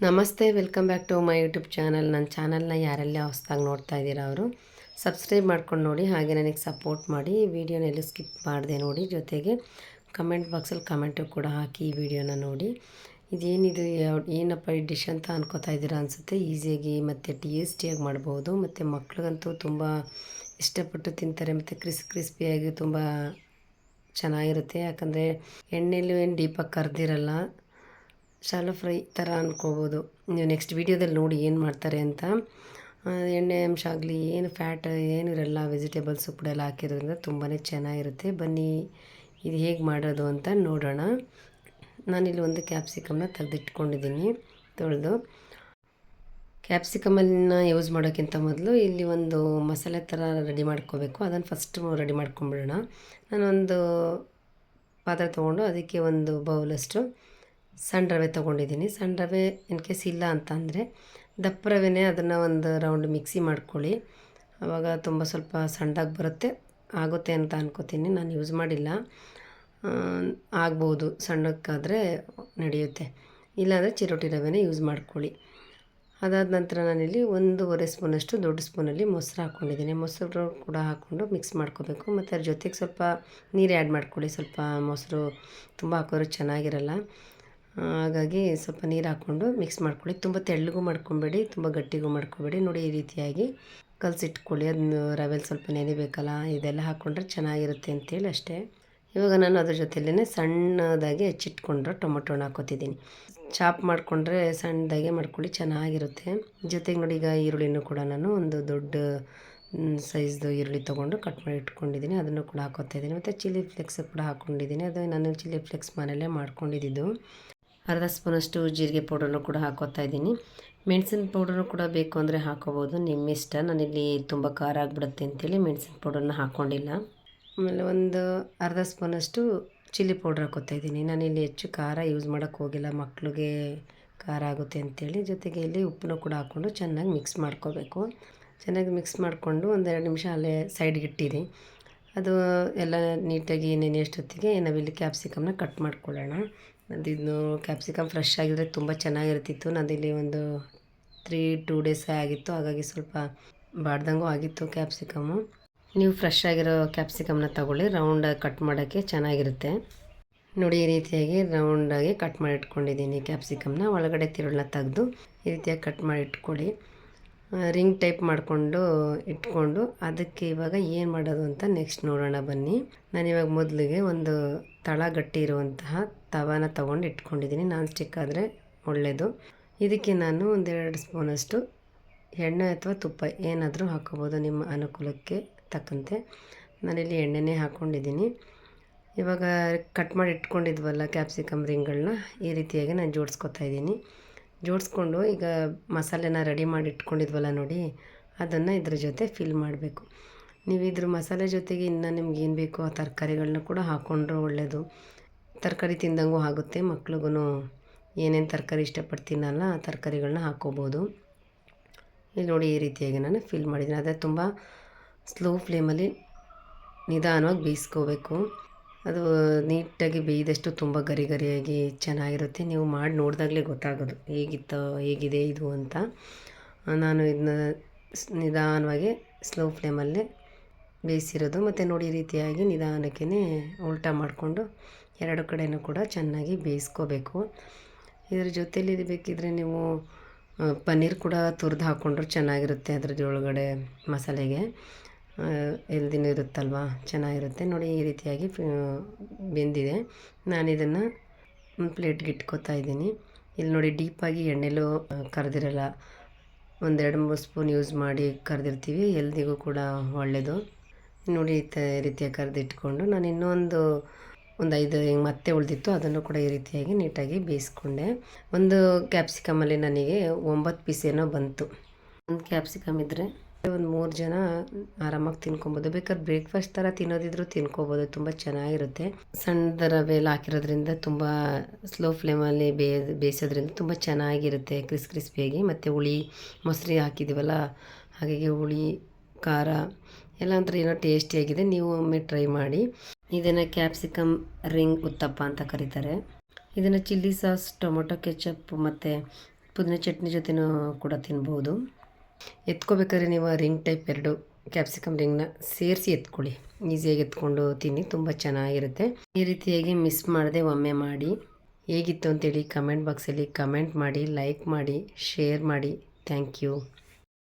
ನಮಸ್ತೆ, welcome back to my YouTube channel. ನನ್ನ ಚಾನಲ್ನ ಯಾರೆಲ್ಲ ಹೊಸ್ದಾಗಿ ನೋಡ್ತಾ ಇದ್ದೀರಾ ಅವರು ಸಬ್ಸ್ಕ್ರೈಬ್ ಮಾಡ್ಕೊಂಡು ನೋಡಿ, ಹಾಗೆ ನನಗೆ ಸಪೋರ್ಟ್ ಮಾಡಿ. ವಿಡಿಯೋನೆಲ್ಲ ಸ್ಕಿಪ್ ಮಾಡಿದೆ ನೋಡಿ, ಜೊತೆಗೆ ಕಮೆಂಟ್ ಬಾಕ್ಸಲ್ಲಿ ಕಮೆಂಟು ಕೂಡ ಹಾಕಿ ಈ ವಿಡಿಯೋನ ನೋಡಿ. ಇದೇನಿದು ಏನಪ್ಪ ಈ ಡಿಶ್ ಅಂತ ಅನ್ಕೋತಾ ಇದ್ದೀರಾ ಅನಿಸುತ್ತೆ. ಈಸಿಯಾಗಿ ಮತ್ತು ಟೇಸ್ಟಿಯಾಗಿ ಮಾಡ್ಬೋದು, ಮತ್ತು ಮಕ್ಳಿಗಂತೂ ತುಂಬ ಇಷ್ಟಪಟ್ಟು ತಿಂತಾರೆ, ಮತ್ತು ಕ್ರಿಸ್ಪಿಯಾಗಿ ತುಂಬ ಚೆನ್ನಾಗಿರುತ್ತೆ. ಯಾಕಂದರೆ ಎಣ್ಣೆಲ್ಲೂ ಏನು ಡೀಪಾಗಿ ಕರೆದಿರಲ್ಲ, ಶಾಲೋ ಫ್ರೈ ಥರ ಅಂದ್ಕೋಬೋದು. ನೀವು ನೆಕ್ಸ್ಟ್ ವೀಡಿಯೋದಲ್ಲಿ ನೋಡಿ ಏನು ಮಾಡ್ತಾರೆ ಅಂತ. ಎಣ್ಣೆ ಅಂಶ ಆಗಲಿ ಏನು ಫ್ಯಾಟ್ ಏನು ಇರಲ್ಲ, ವೆಜಿಟೇಬಲ್ಸು ಕೂಡ ಎಲ್ಲ ಹಾಕಿರೋದ್ರಿಂದ ತುಂಬಾ ಚೆನ್ನಾಗಿರುತ್ತೆ. ಬನ್ನಿ ಇದು ಹೇಗೆ ಮಾಡೋದು ಅಂತ ನೋಡೋಣ. ನಾನಿಲ್ಲಿ ಒಂದು ಕ್ಯಾಪ್ಸಿಕಮ್ನ ತೆಗೆದಿಟ್ಕೊಂಡಿದ್ದೀನಿ ತೊಳೆದು. ಕ್ಯಾಪ್ಸಿಕಮನ್ನು ಯೂಸ್ ಮಾಡೋಕ್ಕಿಂತ ಮೊದಲು ಇಲ್ಲಿ ಒಂದು ಮಸಾಲೆ ಥರ ರೆಡಿ ಮಾಡ್ಕೋಬೇಕು. ಅದನ್ನು ಫಸ್ಟು ರೆಡಿ ಮಾಡ್ಕೊಂಬಿಡೋಣ. ನಾನೊಂದು ಪಾತ್ರೆ ತೊಗೊಂಡು ಅದಕ್ಕೆ ಒಂದು ಬೌಲಷ್ಟು ಸಣ್ಣ ರವೆ ತೊಗೊಂಡಿದ್ದೀನಿ. ಸಣ್ಣ ರವೆ ಇನ್ ಕೇಸ್ ಇಲ್ಲ ಅಂತ ಅಂದರೆ ದಪ್ಪ ರವೆನೇ ಅದನ್ನು ಒಂದು ರೌಂಡ್ ಮಿಕ್ಸಿ ಮಾಡ್ಕೊಳ್ಳಿ. ಆವಾಗ ತುಂಬ ಸ್ವಲ್ಪ ಸಣ್ಣದಾಗಿ ಬರುತ್ತೆ, ಆಗುತ್ತೆ ಅಂತ ಅನ್ಕೋತೀನಿ. ನಾನು ಯೂಸ್ ಮಾಡಿಲ್ಲ, ಆಗ್ಬೋದು, ಸಣ್ಣಕ್ಕಾದರೆ ನಡೆಯುತ್ತೆ. ಇಲ್ಲಾಂದರೆ ಚಿರೋಟಿ ರವೆನೇ ಯೂಸ್ ಮಾಡ್ಕೊಳ್ಳಿ. ಅದಾದ ನಂತರ ನಾನಿಲ್ಲಿ 1.5 ಸ್ಪೂನಷ್ಟು ದೊಡ್ಡ ಸ್ಪೂನಲ್ಲಿ ಮೊಸರು ಹಾಕ್ಕೊಂಡಿದ್ದೀನಿ. ಮೊಸರು ಕೂಡ ಹಾಕ್ಕೊಂಡು ಮಿಕ್ಸ್ ಮಾಡ್ಕೋಬೇಕು. ಮತ್ತು ಅದ್ರ ಜೊತೆಗೆ ಸ್ವಲ್ಪ ನೀರು ಆ್ಯಡ್ ಮಾಡ್ಕೊಳ್ಳಿ. ಸ್ವಲ್ಪ ಮೊಸರು ತುಂಬ ಹಾಕೋರು ಚೆನ್ನಾಗಿರಲ್ಲ, ಹಾಗಾಗಿ ಸ್ವಲ್ಪ ನೀರು ಹಾಕ್ಕೊಂಡು ಮಿಕ್ಸ್ ಮಾಡ್ಕೊಳ್ಳಿ. ತುಂಬ ತೆಳ್ಳಗೂ ಮಾಡ್ಕೊಬೇಡಿ, ತುಂಬ ಗಟ್ಟಿಗೂ ಮಾಡ್ಕೊಬೇಡಿ. ನೋಡಿ ಈ ರೀತಿಯಾಗಿ ಕಲಸಿಟ್ಕೊಳ್ಳಿ. ಅದನ್ನು ರವೆಲಿ ಸ್ವಲ್ಪ ನೆನೆಬೇಕಲ್ಲ, ಇದೆಲ್ಲ ಹಾಕ್ಕೊಂಡ್ರೆ ಚೆನ್ನಾಗಿರುತ್ತೆ ಅಂತೇಳಿ ಅಷ್ಟೇ. ಇವಾಗ ನಾನು ಅದ್ರ ಜೊತೆಲೇ ಸಣ್ಣದಾಗಿ ಹೆಚ್ಚಿಟ್ಕೊಂಡ್ರೆ ಟೊಮೊಟೊನ ಹಾಕೋತಿದ್ದೀನಿ. ಚಾಪ್ ಮಾಡಿಕೊಂಡ್ರೆ ಸಣ್ಣದಾಗೆ ಮಾಡ್ಕೊಳ್ಳಿ, ಚೆನ್ನಾಗಿರುತ್ತೆ. ಜೊತೆಗೆ ನೋಡಿ ಈಗ ಈರುಳ್ಳಿನೂ ಕೂಡ ನಾನು ಒಂದು ದೊಡ್ಡ ಸೈಜ್ದು ಈರುಳ್ಳಿ ತೊಗೊಂಡು ಕಟ್ ಮಾಡಿ ಇಟ್ಕೊಂಡಿದ್ದೀನಿ, ಅದನ್ನು ಕೂಡ ಹಾಕೋತಾಯಿದ್ದೀನಿ. ಮತ್ತು ಚಿಲ್ಲಿ ಫ್ಲೇಕ್ಸ್ ಕೂಡ ಹಾಕ್ಕೊಂಡಿದ್ದೀನಿ. ಅದು ನಾನು ಚಿಲ್ಲಿ ಫ್ಲೇಕ್ಸ್ ಮನೆಯಲ್ಲೇ ಮಾಡ್ಕೊಂಡಿದ್ದು. ಅರ್ಧ ಸ್ಪೂನಷ್ಟು ಜೀರಿಗೆ ಪೌಡರ್ನು ಕೂಡ ಹಾಕೋತಾಯಿದ್ದೀನಿ. ಮೆಣಸಿನ ಪೌಡರ್ನು ಕೂಡ ಬೇಕು ಅಂದರೆ ಹಾಕೋಬೋದು, ನಿಮ್ಮ ಇಷ್ಟ. ನಾನಿಲ್ಲಿ ತುಂಬ ಖಾರ ಆಗಿಬಿಡುತ್ತೆ ಅಂತೇಳಿ ಮೆಣಸಿನ ಪೌಡರ್ನ ಹಾಕ್ಕೊಂಡಿಲ್ಲ. ಆಮೇಲೆ ಒಂದು ಅರ್ಧ ಸ್ಪೂನಷ್ಟು ಚಿಲ್ಲಿ ಪೌಡ್ರ್ ಹಾಕೋತಾಯಿದ್ದೀನಿ. ನಾನಿಲ್ಲಿ ಹೆಚ್ಚು ಖಾರ ಯೂಸ್ ಮಾಡೋಕ್ಕೆ ಹೋಗಿಲ್ಲ, ಮಕ್ಕಳಿಗೆ ಖಾರ ಆಗುತ್ತೆ ಅಂಥೇಳಿ. ಜೊತೆಗೆ ಇಲ್ಲಿ ಉಪ್ಪನ್ನು ಕೂಡ ಹಾಕ್ಕೊಂಡು ಚೆನ್ನಾಗಿ ಮಿಕ್ಸ್ ಮಾಡ್ಕೋಬೇಕು. ಚೆನ್ನಾಗಿ ಮಿಕ್ಸ್ ಮಾಡಿಕೊಂಡು 1-2 ನಿಮಿಷ ಅಲ್ಲೇ ಸೈಡ್ಗೆ ಇಟ್ಟಿರಿ. ಅದು ಎಲ್ಲ ನೀಟಾಗಿ ನೆನೆಯಷ್ಟೊತ್ತಿಗೆ ನಾವಿಲ್ಲಿ ಕ್ಯಾಪ್ಸಿಕಮ್ನ ಕಟ್ ಮಾಡ್ಕೊಳ್ಳೋಣ. ಅದಿನ್ನು ಕ್ಯಾಪ್ಸಿಕಮ್ ಫ್ರೆಶ್ ಆಗಿದ್ರೆ ತುಂಬ ಚೆನ್ನಾಗಿರ್ತಿತ್ತು. ನಾನಿಲ್ಲಿ ಒಂದು 2 ಡೇಸ್ ಆಗಿತ್ತು, ಹಾಗಾಗಿ ಸ್ವಲ್ಪ ಬಾಡ್ದಂಗೂ ಆಗಿತ್ತು ಕ್ಯಾಪ್ಸಿಕಮ್ಮು. ನೀವು ಫ್ರೆಶ್ ಆಗಿರೋ ಕ್ಯಾಪ್ಸಿಕಮ್ನ ತಗೊಳ್ಳಿ, ರೌಂಡಾಗಿ ಕಟ್ ಮಾಡೋಕ್ಕೆ ಚೆನ್ನಾಗಿರುತ್ತೆ. ನೋಡಿ ಈ ರೀತಿಯಾಗಿ ರೌಂಡಾಗಿ ಕಟ್ ಮಾಡಿ ಇಟ್ಕೊಂಡಿದ್ದೀನಿ ಕ್ಯಾಪ್ಸಿಕಮ್ನ. ಒಳಗಡೆ ತಿರುಳನ್ನ ತೆಗೆದು ಈ ರೀತಿಯಾಗಿ ಕಟ್ ಮಾಡಿ ಇಟ್ಕೊಳ್ಳಿ. ರಿಂಗ್ ಟೈಪ್ ಮಾಡಿಕೊಂಡು ಇಟ್ಕೊಂಡು ಅದಕ್ಕೆ ಇವಾಗ ಏನು ಮಾಡೋದು ಅಂತ ನೆಕ್ಸ್ಟ್ ನೋಡೋಣ ಬನ್ನಿ. ನಾನಿವಾಗ ಮೊದಲಿಗೆ ಒಂದು ತಳ ಗಟ್ಟಿ ಇರುವಂತಹ ತವಾನ ತೊಗೊಂಡು ಇಟ್ಕೊಂಡಿದ್ದೀನಿ. ನಾನ್ ಸ್ಟಿಕ್ ಆದರೆ ಒಳ್ಳೆಯದು. ಇದಕ್ಕೆ ನಾನು 1-2 ಸ್ಪೂನಷ್ಟು ಎಣ್ಣೆ ಅಥವಾ ತುಪ್ಪ ಏನಾದರೂ ಹಾಕೋಬೋದು, ನಿಮ್ಮ ಅನುಕೂಲಕ್ಕೆ ತಕ್ಕಂತೆ. ನಾನಿಲ್ಲಿ ಎಣ್ಣೆನೇ ಹಾಕ್ಕೊಂಡಿದ್ದೀನಿ. ಇವಾಗ ಕಟ್ ಮಾಡಿ ಇಟ್ಕೊಂಡಿದ್ವಲ್ಲ ಕ್ಯಾಪ್ಸಿಕಮ್ ರಿಂಗ್ಗಳನ್ನ ಈ ರೀತಿಯಾಗಿ ನಾನು ಜೋಡಿಸ್ಕೊತಾಯಿದ್ದೀನಿ. ಜೋಡಿಸ್ಕೊಂಡು ಈಗ ಮಸಾಲೆನ ರೆಡಿ ಮಾಡಿ ಇಟ್ಕೊಂಡಿದ್ವಲ್ಲ ನೋಡಿ, ಅದನ್ನು ಇದ್ರ ಜೊತೆ ಫಿಲ್ ಮಾಡಬೇಕು. ನೀವು ಇದ್ರ ಮಸಾಲೆ ಜೊತೆಗೆ ಇನ್ನು ನಿಮ್ಗೆ ಏನು ಬೇಕೋ ಆ ತರಕಾರಿಗಳನ್ನ ಕೂಡ ಹಾಕ್ಕೊಂಡ್ರೆ ಒಳ್ಳೆಯದು. ತರಕಾರಿ ತಿಂದಂಗೂ ಆಗುತ್ತೆ, ಮಕ್ಳಿಗೂ ಏನೇನು ತರಕಾರಿ ಇಷ್ಟಪಡ್ತೀನಲ್ಲ ಆ ತರಕಾರಿಗಳನ್ನ ಹಾಕ್ಕೋಬೋದು. ಇಲ್ಲಿ ನೋಡಿ ಈ ರೀತಿಯಾಗಿ ನಾನು ಫಿಲ್ ಮಾಡಿದ್ದೀನಿ. ಅದೇ ತುಂಬ ಸ್ಲೋ ಫ್ಲೇಮಲ್ಲಿ ನಿಧಾನವಾಗಿ ಬೇಯಿಸ್ಕೋಬೇಕು. ಅದು ನೀಟಾಗಿ ಬೇಯ್ದಷ್ಟು ತುಂಬ ಗರಿ ಗರಿಯಾಗಿ ಚೆನ್ನಾಗಿರುತ್ತೆ. ನೀವು ಮಾಡಿ ನೋಡಿದಾಗಲೇ ಗೊತ್ತಾಗೋದು ಹೇಗಿದೆ ಇದು ಅಂತ. ನಾನು ಇದನ್ನ ನಿಧಾನವಾಗಿ ಸ್ಲೋ ಫ್ಲೇಮಲ್ಲೇ ಬೇಯಿಸಿರೋದು. ಮತ್ತು ನೋಡಿ ಈ ರೀತಿಯಾಗಿ ನಿಧಾನಕ್ಕೆ ಉಲ್ಟಾ ಮಾಡಿಕೊಂಡು 2 ಕಡೆಯೂ ಕೂಡ ಚೆನ್ನಾಗಿ ಬೇಯಿಸ್ಕೋಬೇಕು. ಇದರ ಜೊತೆಯಲ್ಲಿ ಬೇಕಿದ್ದರೆ ನೀವು ಪನ್ನೀರ್ ಕೂಡ ತುರಿದು ಹಾಕ್ಕೊಂಡ್ರೆ ಚೆನ್ನಾಗಿರುತ್ತೆ. ಅದರದೊಳಗಡೆ ಮಸಾಲೆಗೆ ಎಲ್ದಿನೂ ಇರುತ್ತಲ್ವ, ಚೆನ್ನಾಗಿರುತ್ತೆ. ನೋಡಿ ಈ ರೀತಿಯಾಗಿ ಬೆಂದಿದೆ. ನಾನಿದನ್ನು ಒಂದು ಪ್ಲೇಟ್ಗೆ ಇಟ್ಕೋತಾ ಇದ್ದೀನಿ. ಇಲ್ಲಿ ನೋಡಿ ಡೀಪಾಗಿ ಎಣ್ಣೆಲೂ ಕರೆದಿರಲ್ಲ, 1-2-3 ಸ್ಪೂನ್ ಯೂಸ್ ಮಾಡಿ ಕರೆದಿರ್ತೀವಿ, ಎಲ್ದಿಗೂ ಕೂಡ ಒಳ್ಳೆಯದು. ನೋಡಿ ಈ ರೀತಿಯಾಗಿ ಕರೆದಿಟ್ಕೊಂಡು ನಾನು ಇನ್ನೊಂದು 5 ಹಿಂಗೆ ಮತ್ತೆ ಉಳಿದಿತ್ತು, ಅದನ್ನು ಕೂಡ ಈ ರೀತಿಯಾಗಿ ನೀಟಾಗಿ ಬೇಯಿಸ್ಕೊಂಡೆ. ಒಂದು ಕ್ಯಾಪ್ಸಿಕಮಲ್ಲಿ ನನಗೆ 9 ಪೀಸ್ ಏನೋ ಬಂತು. ಒಂದು ಕ್ಯಾಪ್ಸಿಕಮ್ ಇದ್ದರೆ ಒಂದು 3 ಜನ ಆರಾಮಾಗಿ ತಿನ್ಕೊಬೋದು. ಬೇಕಾದ್ರೆ ಬ್ರೇಕ್ಫಾಸ್ಟ್ ಥರ ತಿನ್ನೋದಿದ್ರು ತಿನ್ಕೋಬೋದು, ತುಂಬ ಚೆನ್ನಾಗಿರುತ್ತೆ. ಸಣ್ಣದ ರವೆಲ್ಲ ಹಾಕಿರೋದ್ರಿಂದ ತುಂಬ ಸ್ಲೋ ಫ್ಲೇಮಲ್ಲಿ ಬೇಯಿಸೋದ್ರಿಂದ ತುಂಬ ಚೆನ್ನಾಗಿರುತ್ತೆ, ಕ್ರಿಸ್ಪಿಯಾಗಿ. ಮತ್ತು ಹುಳಿ ಮೊಸರು ಹಾಕಿದ್ದೀವಲ್ಲ, ಹಾಗಾಗಿ ಹುಳಿ ಖಾರ ಎಲ್ಲ ಒಂಥರ ಏನೋ ಟೇಸ್ಟಿಯಾಗಿದೆ. ನೀವು ಒಮ್ಮೆ ಟ್ರೈ ಮಾಡಿ. ಇದನ್ನು ಕ್ಯಾಪ್ಸಿಕಮ್ ರಿಂಗ್ ಉತ್ತಪ್ಪ ಅಂತ ಕರೀತಾರೆ. ಇದನ್ನು ಚಿಲ್ಲಿ ಸಾಸ್, ಟೊಮೊಟೊ ಕೆಚಪ್ ಮತ್ತು ಪುದೀನ ಚಟ್ನಿ ಜೊತೆನೂ ಕೂಡ ತಿನ್ಬೋದು. ಎತ್ಕೋಬೇಕಾದ್ರೆ ನೀವು ರಿಂಗ್ ಟೈಪ್ 2 ಕ್ಯಾಪ್ಸಿಕಮ್ ರಿಂಗ್ನ ಸೇರಿಸಿ ಎತ್ಕೊಳ್ಳಿ. ಈಸಿಯಾಗಿ ಎತ್ಕೊಂಡು ತಿನ್ನಿ, ತುಂಬ ಚೆನ್ನಾಗಿರುತ್ತೆ. ಈ ರೀತಿಯಾಗಿ ಮಿಸ್ ಮಾಡದೆ ಒಮ್ಮೆ ಮಾಡಿ. ಹೇಗಿತ್ತು ಅಂತೇಳಿ ಕಮೆಂಟ್ ಬಾಕ್ಸಲ್ಲಿ ಕಮೆಂಟ್ ಮಾಡಿ, ಲೈಕ್ ಮಾಡಿ, ಶೇರ್ ಮಾಡಿ. Thank you.